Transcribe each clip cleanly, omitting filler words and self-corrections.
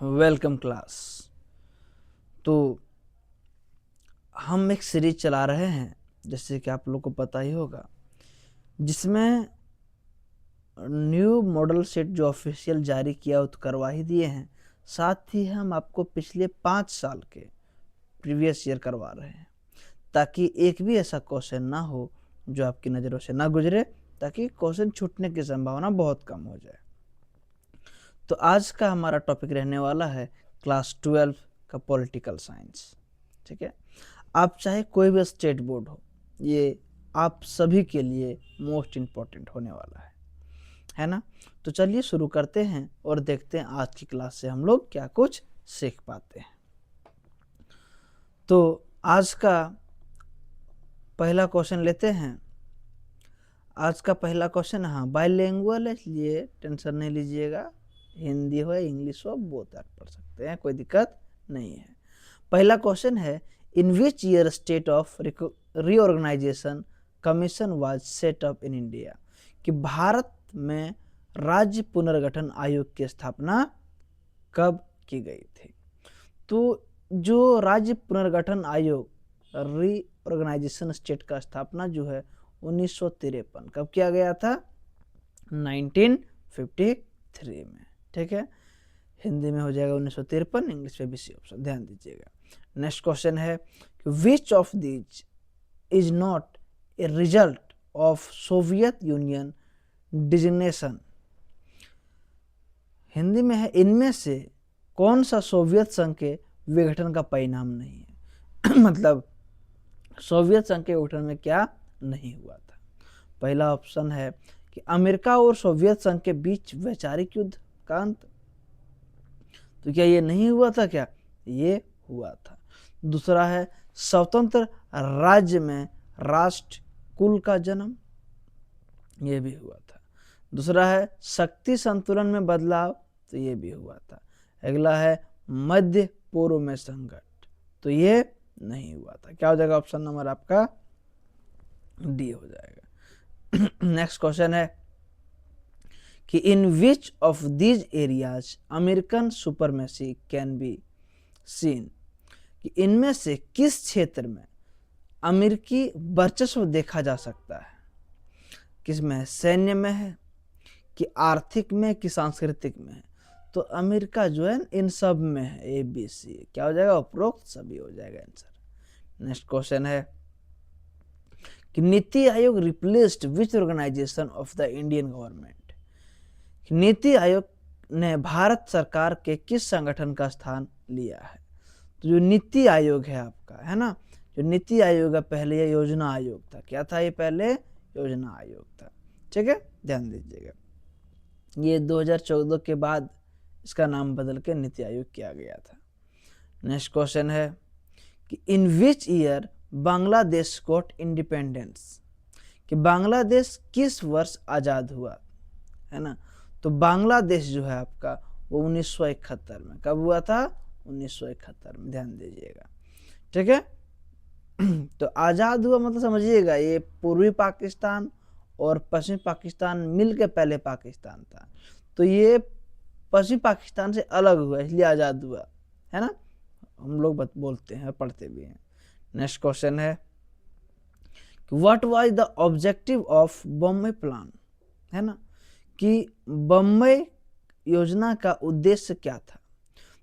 Welcome class. तो हम एक सीरीज चला रहे हैं, जैसे कि आप लोग को पता ही होगा, जिसमें न्यू मॉडल सेट जो ऑफिशियल जारी किया वो तो करवा ही दिए हैं, साथ ही हम आपको पिछले 5 साल के प्रीवियस ईयर करवा रहे हैं, ताकि एक भी ऐसा क्वेश्चन ना हो जो आपकी नज़रों से ना गुजरे, ताकि क्वेश्चन छूटने की संभावना बहुत कम हो जाए। तो आज का हमारा टॉपिक रहने वाला है क्लास 12 का पॉलिटिकल साइंस। ठीक है, आप चाहे कोई भी स्टेट बोर्ड हो, ये आप सभी के लिए मोस्ट इम्पॉर्टेंट होने वाला है ना। तो चलिए शुरू करते हैं और देखते हैं आज की क्लास से हम लोग क्या कुछ सीख पाते हैं। तो आज का पहला क्वेश्चन लेते हैं। आज का पहला क्वेश्चन, हाँ, बाइलिंगुअल है, इसलिए टेंशन नहीं लीजिएगा, हिंदी हो या इंग्लिश हो बोथ आप पढ़ सकते हैं, कोई दिक्कत नहीं है। पहला क्वेश्चन है, in which year state of reorganisation commission was set up in India, कि भारत में राज्य पुनर्गठन आयोग की स्थापना कब की गई थी। तो जो राज्य पुनर्गठन आयोग रीऑर्गेनाइजेशन स्टेट का स्थापना जो है 1953 कब किया गया था, 1953 में। ठीक है, हिंदी में हो जाएगा 1953, इंग्लिश में भी सी ऑप्शन, ध्यान दीजिएगा। नेक्स्ट क्वेश्चन है, विच of these is not a result of Soviet union designation, Hindi में है, इनमें से कौन सा सोवियत संघ के विघटन का परिणाम नहीं है मतलब सोवियत संघ के विघटन में क्या नहीं हुआ था। पहला ऑप्शन है कि अमेरिका और सोवियत संघ के बीच वैचारिक युद्ध का अंत, तो क्या ये नहीं हुआ था, क्या ये हुआ था। दूसरा है स्वतंत्र राज्य में राष्ट्र कुल का जन्म, ये भी हुआ था। दूसरा है शक्ति संतुलन में बदलाव, तो ये भी हुआ था। अगला है मध्य पूर्व में संकट, तो ये नहीं हुआ था। क्या हो जाएगा ऑप्शन नंबर आपका डी हो जाएगा। नेक्स्ट क्वेश्चन है कि in which of these areas American supremacy can be seen, कि इनमें से किस क्षेत्र में अमेरिकी वर्चस्व देखा जा सकता है। किसमें, सैन्य में है कि आर्थिक में कि सांस्कृतिक में है। तो अमेरिका जो है इन सब में है, ए बी सी, क्या हो जाएगा, उपरोक्त सभी हो जाएगा आंसर। नेक्स्ट क्वेश्चन है कि NITI Aayog replaced which organisation of the Indian government, NITI Aayog ने भारत सरकार के किस संगठन का स्थान लिया है। तो जो नीति आयोग है आपका, है ना, जो नीति आयोग है पहले ये योजना आयोग था, क्या था ये, पहले योजना आयोग था। ठीक है, ध्यान दीजिएगा, ये 2014 के बाद इसका नाम बदल के नीति आयोग किया गया था। नेक्स्ट क्वेश्चन है कि in which year Bangladesh got independence, कि बांग्लादेश किस वर्ष आज़ाद हुआ, है ना। तो बांग्लादेश जो है आपका वो 1971 में, कब हुआ था, 1971 में, ध्यान दीजिएगा। ठीक है, तो आज़ाद हुआ मतलब समझिएगा, ये पूर्वी पाकिस्तान और पश्चिमी पाकिस्तान मिलके पहले पाकिस्तान था, तो ये पश्चिमी पाकिस्तान से अलग हुआ इसलिए आज़ाद हुआ, है ना, हम लोग बोलते हैं, पढ़ते भी हैं। नेक्स्ट क्वेश्चन है what was the objective of Bombay plan, है ना, कि बम्बई योजना का उद्देश्य क्या था।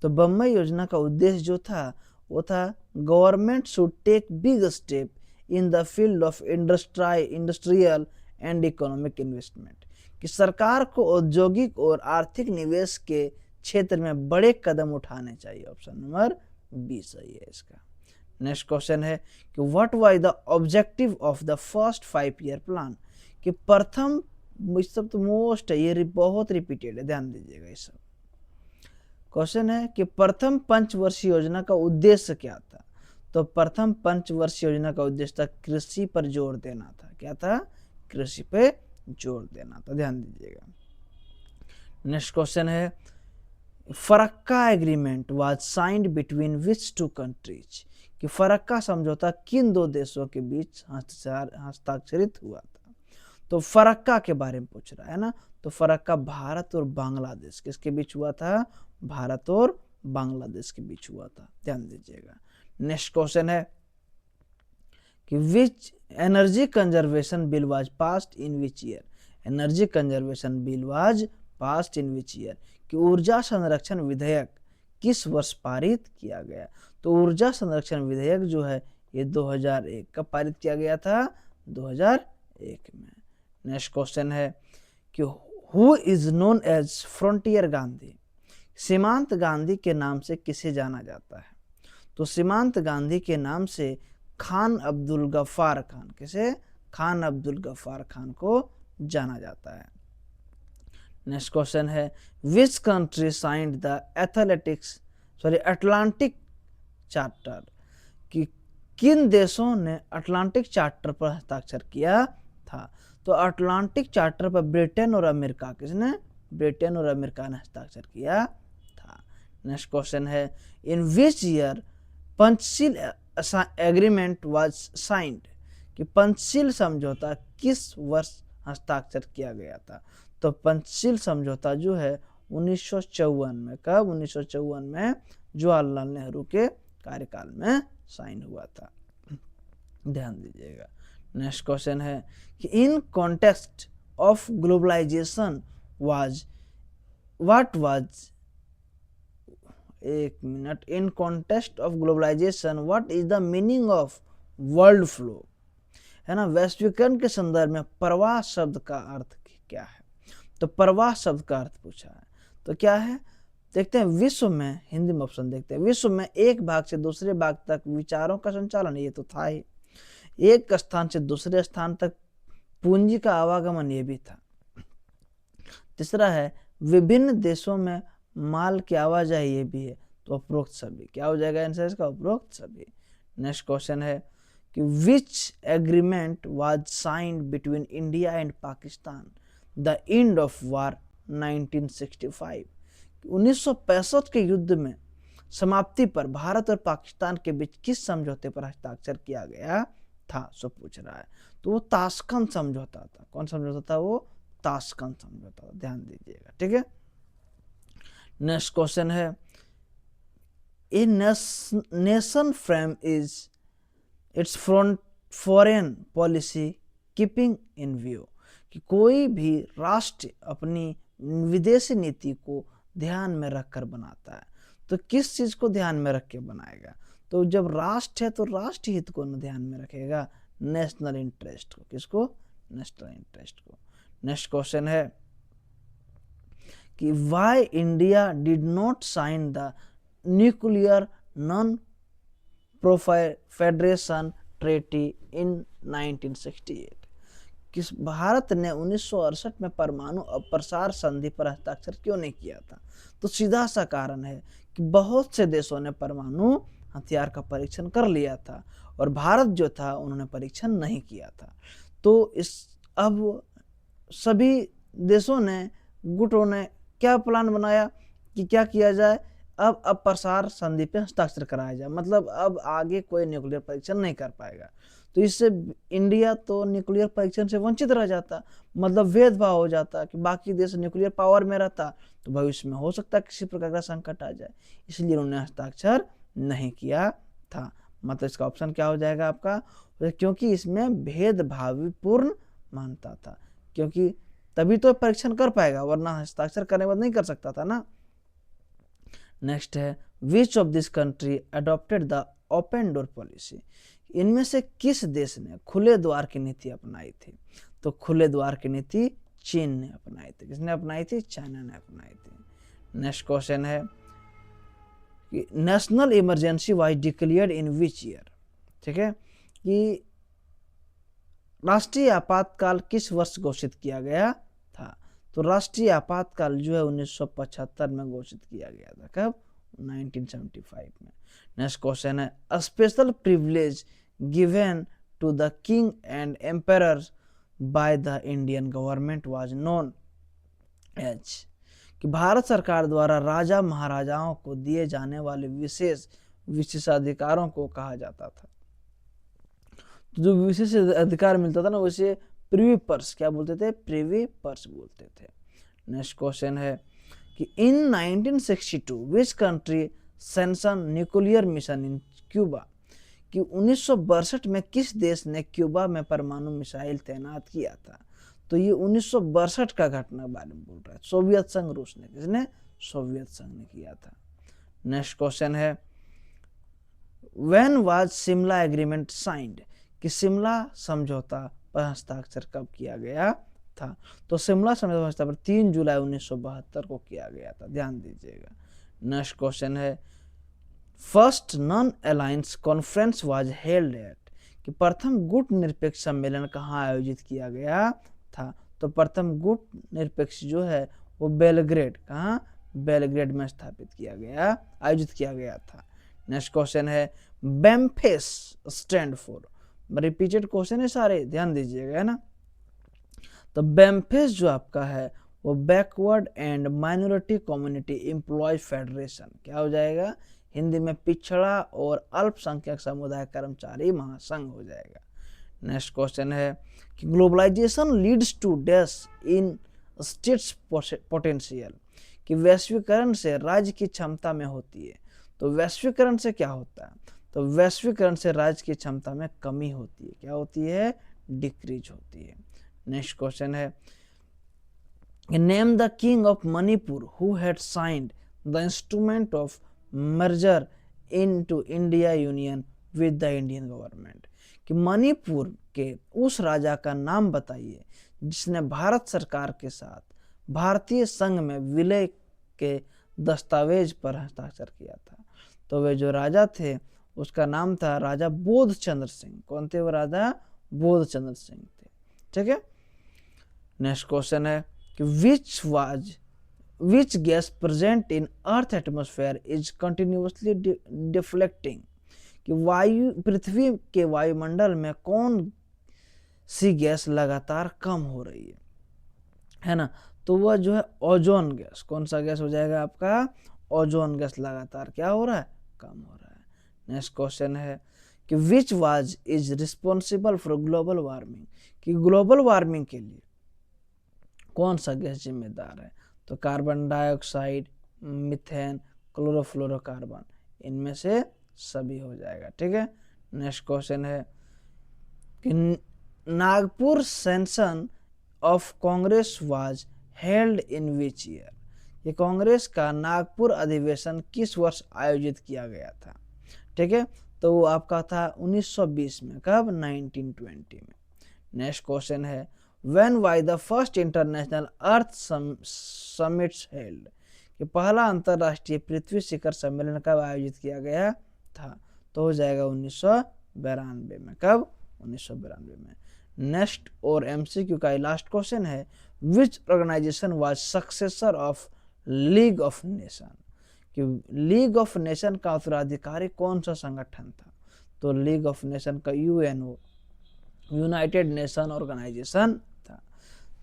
तो बम्बई योजना का उद्देश्य जो था वो था government should take big step in the field of industrial and economic investment, कि सरकार को औद्योगिक और आर्थिक निवेश के क्षेत्र में बड़े कदम उठाने चाहिए। ऑप्शन नंबर बी सही है इसका। नेक्स्ट क्वेश्चन है कि what was the objective of the first 5 year plan, कि प्रथम, सब तो मोस्ट है, ये बहुत रिपीटेड है, ध्यान दीजिएगा। ये सब क्वेश्चन है कि प्रथम पंचवर्षीय योजना का उद्देश्य क्या था। तो प्रथम पंचवर्षीय योजना का उद्देश्य था कृषि पर जोर देना था, क्या था, कृषि पे जोर देना था, ध्यान दीजिएगा। नेक्स्ट क्वेश्चन है Farakka agreement was signed between which two countries, कि फरक्का समझौता किन दो देशों के बीच हस्ताक्षरित हुआ था। तो फरक्का के बारे में पूछ रहा है ना, तो फरक्का भारत और बांग्लादेश किसके बीच हुआ था, भारत और बांग्लादेश के बीच हुआ था, ध्यान दीजिएगा। नेक्स्ट क्वेश्चन है कि which energy conservation bill was passed in which year, energy conservation bill was passed in which year, कि ऊर्जा संरक्षण विधेयक किस वर्ष पारित किया गया। तो ऊर्जा संरक्षण विधेयक जो है ये 2001 कब पारित किया गया था, 2001 में। नेक्स्ट क्वेश्चन है कि who is known as frontier Gandhi, सीमांत गांधी के नाम से किसे जाना जाता है। तो सीमांत गांधी के नाम से खान अब्दुल गफ्फार खान, किसे, खान अब्दुल गफ्फार खान को जाना जाता है। नेक्स्ट क्वेश्चन है which country signed the Atlantic charter, कि किन देशों ने अटलांटिक चार्टर पर हस्ताक्षर किया था। तो अटलांटिक चार्टर पर ब्रिटेन और अमेरिका, किसने, ब्रिटेन और अमेरिका ने हस्ताक्षर किया था। नेक्स्ट क्वेश्चन है in which year Panchsheel agreement was signed, कि पंचशील समझौता किस वर्ष हस्ताक्षर किया गया था। तो पंचशील समझौता जो है 1954 में, कब, 1954 में जवाहरलाल नेहरू के कार्यकाल में साइन हुआ था, ध्यान दीजिएगा। नेक्स्ट क्वेश्चन है कि in context of globalisation was what was, एक minute, in context of globalisation what is the meaning of world flow, है ना, वैश्वीकरण के संदर्भ में प्रवाह शब्द का अर्थ क्या है। तो प्रवाह शब्द का अर्थ पूछा है, तो क्या है, देखते हैं। विश्व में, हिंदी में ऑप्शन देखते हैं, विश्व में एक भाग से दूसरे भाग तक विचारों का संचालन, ये तो था ही, एक स्थान से दूसरे स्थान तक पूंजी का आवागमन, ये भी था। तीसरा है विभिन्न देशों में माल की आवाजाही, ये भी है। तो उपरोक्त सभी, क्या हो जाएगा आंसर इसका, उपरोक्त सभी। नेक्स्ट क्वेश्चन है कि which agreement was signed between India and Pakistan the end of war 1965, 1965 के युद्ध में समाप्ति पर भारत और पाकिस्तान के बीच किस समझौते पर हस्ताक्षर किया गया था, सो पूछ रहा है। तो वो ताशकंद समझौता था। कौन समझौता था, वो ताशकंद समझौता था, ध्यान दीजिएगा, ठीक है। नेक्स्ट क्वेश्चन है a nation frame is it's foreign policy keeping in view, कि कोई भी राष्ट्र अपनी विदेशी नीति को ध्यान में रखकर बनाता है। तो किस चीज को ध्यान में रख के बनाएगा, तो जब राष्ट्र है तो राष्ट्र हित को न ध्यान में रखेगा, नेशनल इंटरेस्ट को, किसको, नेशनल इंटरेस्ट को। नेक्स्ट क्वेश्चन है कि why India did not sign the nuclear non proliferation treaty in 1968, किस भारत ने 1968 में परमाणु अप्रसार संधि पर हस्ताक्षर क्यों नहीं किया था। तो सीधा सा कारण है कि बहुत से देशों ने परमाणु हथियार का परीक्षण कर लिया था और भारत जो था उन्होंने परीक्षण नहीं किया था। तो इस अब सभी देशों ने, गुटों ने क्या प्लान बनाया कि क्या किया जाए, अब अप्रसार संधि पे हस्ताक्षर कराया जाए, मतलब अब आगे कोई न्यूक्लियर परीक्षण नहीं कर पाएगा। तो इससे इंडिया तो न्यूक्लियर परीक्षण से वंचित रह जाता, मतलब भेदभाव हो जाता कि बाकी देश न्यूक्लियर पावर में रहता तो भविष्य में हो सकता है किसी प्रकार का संकट आ जाए, इसलिए उन्होंने हस्ताक्षर नहीं किया था। मतलब इसका ऑप्शन क्या हो जाएगा आपका, क्योंकि इसमें भेदभावपूर्ण मानता था, क्योंकि तभी तो परीक्षण कर पाएगा, वरना हस्ताक्षर करने के बाद नहीं कर सकता था ना। नेक्स्ट है which of this country adopted the open door policy, इनमें से किस देश ने खुले द्वार की नीति अपनाई थी। तो खुले द्वार की नीति चीन ने अपनाई थी। किसने अपनाई थी, चाइना ने अपनाई थी। नेक्स्ट क्वेश्चन है कि national emergency was declared in which year, ठीक है, कि राष्ट्रीय आपातकाल किस वर्ष घोषित किया गया था। तो राष्ट्रीय आपातकाल जो है 1975 में घोषित किया गया था, कब, 1975 में। नेक्स्ट क्वेश्चन है a special privilege given to the king and emperor by the Indian government was known as, कि भारत सरकार द्वारा राजा महाराजाओं को दिए जाने वाले विशेष विशेषाधिकारों को कहा जाता था। तो जो विशेष अधिकार मिलता था ना, उसे प्रिवी पर्स, क्या बोलते थे, प्रिवी पर्स बोलते थे। नेक्स्ट क्वेश्चन है कि इन 1962 which country sanction nuclear mission in Cuba, कि 1962 में किस देश ने क्यूबा में परमाणु मिसाइल तैनात किया था। तो ये 1962 का घटना के बारे में बोल रहा है। सोवियत संघ, रूस ने, किसने, सोवियत संघ ने किया था। नेक्स्ट क्वेश्चन है when was Shimla agreement signed, कि शिमला समझौता पर हस्ताक्षर कब किया गया था। तो शिमला समझौता पर 3 जुलाई 1972 को किया गया था, ध्यान दीजिएगा। नेक्स्ट क्वेश्चन है first non alliance conference was held at, कि प्रथम गुट निरपेक्ष सम्मेलन कहाँ आयोजित किया गया था। तो प्रथम गुट निरपेक्ष जो है वो बेलग्रेड, कहाँ, बेलग्रेड में स्थापित किया गया, आयोजित किया गया था। नेक्स्ट क्वेश्चन है बेम्फेस स्टैंड फॉर, रिपीटेड क्वेश्चन है सारे, ध्यान दीजिएगा, है ना। तो बेम्फेस जो आपका है वो backward and minority community employees federation, क्या हो जाएगा, हिंदी में पिछड़ा और अल्पसंख्यक समुदाय कर्मचारी महासंघ हो जाएगा। नेक्स्ट क्वेश्चन है कि globalisation leads to dash in states potential, कि वैश्वीकरण से राज्य की क्षमता में होती है। तो वैश्वीकरण से क्या होता है, तो वैश्वीकरण से राज्य की क्षमता में कमी होती है, क्या होती है, डिक्रीज होती है। नेक्स्ट क्वेश्चन है name the king of Manipur who had signed the instrument of merger into India union with the Indian government, कि मणिपुर के उस राजा का नाम बताइए जिसने भारत सरकार के साथ भारतीय संघ में विलय के दस्तावेज पर हस्ताक्षर किया था। तो वे जो राजा थे उसका नाम था राजा बोधचंद्र सिंह। कौन थे वो राजा, बोधचंद्र सिंह थे, ठीक है। नेक्स्ट क्वेश्चन है कि which gas present in earth atmosphere is continuously deflecting, कि वायु, पृथ्वी के वायुमंडल में कौन सी गैस लगातार कम हो रही है ना। तो वह जो है ओजोन गैस, कौन सा गैस हो जाएगा आपका, ओजोन गैस लगातार क्या हो रहा है, कम हो रहा है। नेक्स्ट क्वेश्चन है कि which was is responsible for global warming, कि ग्लोबल वार्मिंग के लिए कौन सा गैस जिम्मेदार है। तो कार्बन डाइऑक्साइड, मीथेन, क्लोरोफ्लोरोकार्बन, इनमें से सभी हो जाएगा, ठीक है। नेक्स्ट क्वेश्चन है कि Nagpur session of Congress was held in which year, ये कांग्रेस का नागपुर अधिवेशन किस वर्ष आयोजित किया गया था, ठीक है। तो वो आपका था 1920 में, कब, 1920 में। नेक्स्ट क्वेश्चन है when was the first international earth summits held, कि पहला अंतरराष्ट्रीय पृथ्वी शिखर सम्मेलन कब आयोजित किया गया था। तो हो जाएगा 1992 में, कब, 1992 में। नेक्स्ट और एमसीक्यू का लास्ट क्वेश्चन है which organisation was successor of league of nation, कि लीग ऑफ नेशन का उत्तराधिकारी कौन सा संगठन था। तो लीग ऑफ नेशन का यूएनओ, यूनाइटेड नेशन ऑर्गेनाइजेशन था।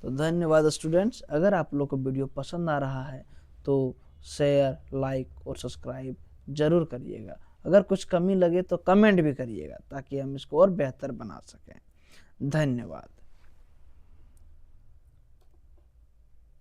तो धन्यवाद स्टूडेंट्स, अगर आप लोग को वीडियो पसंद आ रहा है तो शेयर, लाइक और सब्सक्राइब जरूर करिएगा। अगर कुछ कमी लगे तो कमेंट भी करिएगा ताकि हम इसको और बेहतर बना सकें। धन्यवाद।